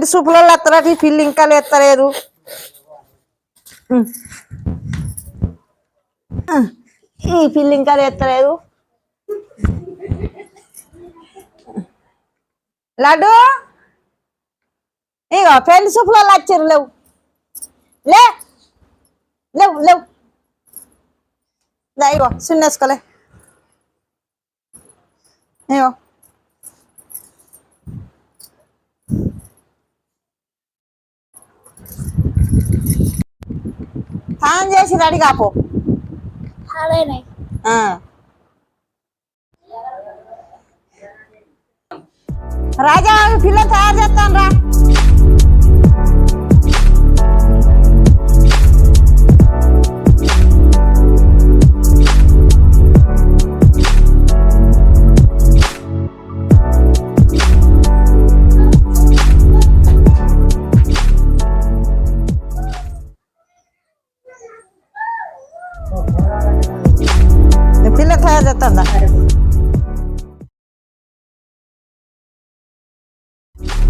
సూపులలో ఎత్తరా పిల్లి ఇంకా ఎత్తలేరు ఈ పిల్లి ఇంకా ఎత్తలేదు లడ్డు ఇగో పెళ్లి సూపులలో వచ్చారు లేవు లేవు లేవు ఇగో సున్నేసుకోలే ఇగో స్నానం చేసి రెడీ కాపో రాజా పిల్లలు తయారు చేస్తాను రా పిల్లలు తయారు చేస్తుందా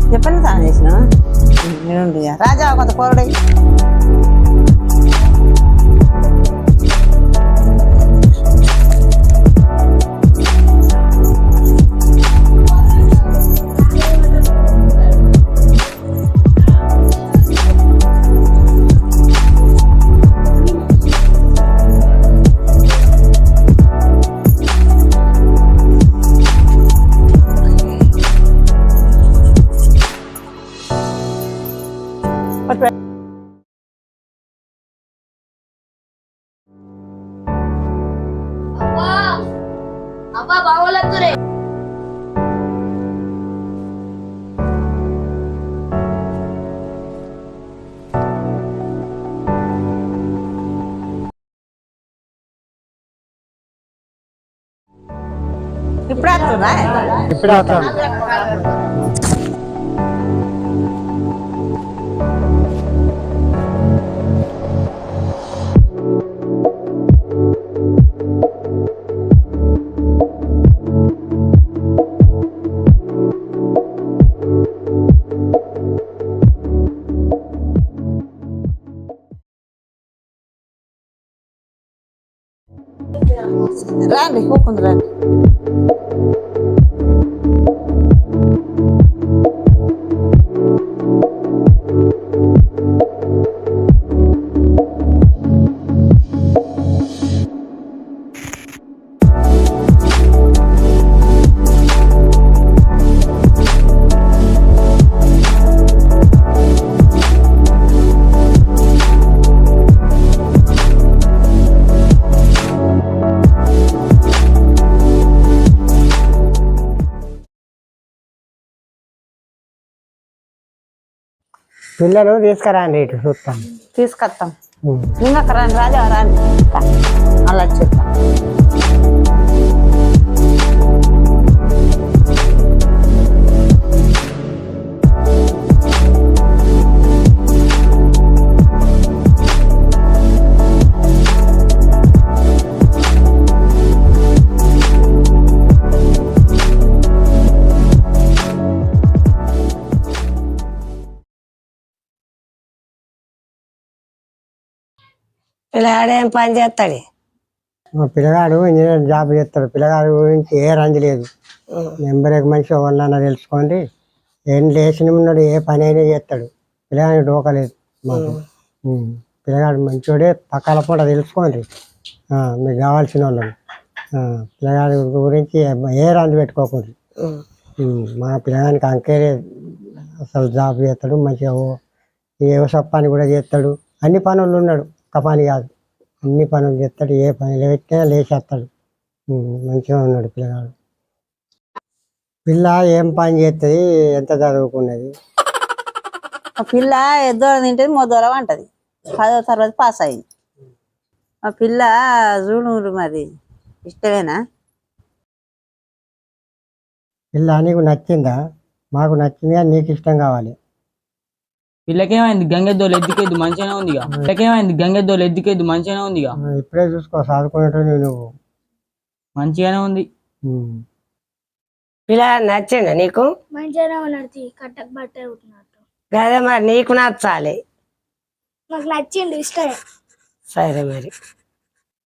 చెప్పండి స్నానం చేసిన రాజా కొంత కోరడై ఇప్పుడు రండి కూకుంది రండి పిల్లలు తీసుకురాండి ఇటు చూస్తాం తీసుకొస్తాం ఇంకా రండి రాజా రండి అలా చెప్తాం పిల్లగాడు ఏం పని చేస్తాడు మా పిల్లగాడు ఇంజనీర్ జాబ్ చేస్తాడు పిల్లగాడు గురించి ఏ రంజు లేదు నెంబర్ ఒక మనిషి ఎవరినన్నా తెలుసుకోండి ఏం లేచిన ఉన్నాడు ఏ పని అయినా చేస్తాడు పిల్లగాడికి డోకలేదు మాకు పిల్లగాడు మంచోడే పక్కల పూట తెలుసుకోండి మీకు కావాల్సిన వాళ్ళని పిల్లగాడి గురించి ఏ రంజు పెట్టుకోకూడదు మా పిల్లగానికి అంకే అసలు జాబ్ చేస్తాడు మంచిగా వ్యవసాయ పని కూడా చేస్తాడు అన్ని పనులు ఉన్నాడు ఒక పని కాదు అన్ని పనులు చేస్తాడు ఏ పని పెట్టినా లేచేస్తాడు మంచిగా ఉన్నాడు పిల్లగాడు పిల్ల ఏం పని చేస్తుంది ఎంత చదువుకున్నది ఆ పిల్ల ఎద్దోర తింటది మొదోర అంటది 10వ తరగతి పాస్ అయింది ఆ పిల్ల చూడు మరి ఇష్టమేనా పిల్ల నీకు నచ్చిందా మాకు నచ్చింది కానీ నీకు ఇష్టం కావాలి పిల్లకేమైంది గంగెద్దోలు ఎద్దుకేద్దు మంచిగానే ఉందిగా పిల్లకేమైంది గంగెద్దోలు ఎద్దుకేద్దు మంచిగానే ఉందిగా ఇప్పుడే చూసుకో చదువుకునేటో నువ్వు మంచిగానే ఉంది పిల్ల నచ్చిందా నీకు మంచిగానే ఉన్నది కట్టకు బట్టే ఉంటున్నట్టు గదే మరి నీకు నచ్చాలి. నాకు నచ్చిండు ఇష్టమే. సరే మరి.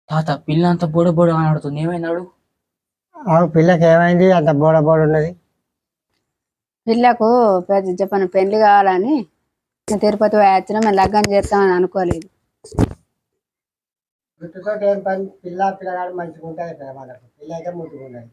తాత పిల్ల అంత బోడ బోడ ఆడుతుంది, ఏమైనాడు? పిల్లకి ఏమైంది అంత బోడ బోడ ఉన్నది? పిల్లకు పెద్ద చెప్పని పెళ్లి కావాలని తిరుపతి వచ్చినా మేము లగ్గం చేస్తామని అనుకోలేదు. గుర్తుతో ఏం పని, పిల్లగాడు మంచిగా ఉంటుంది కదా, వాళ్ళకు పిల్ల అయితే ముట్టుకుంటుంది.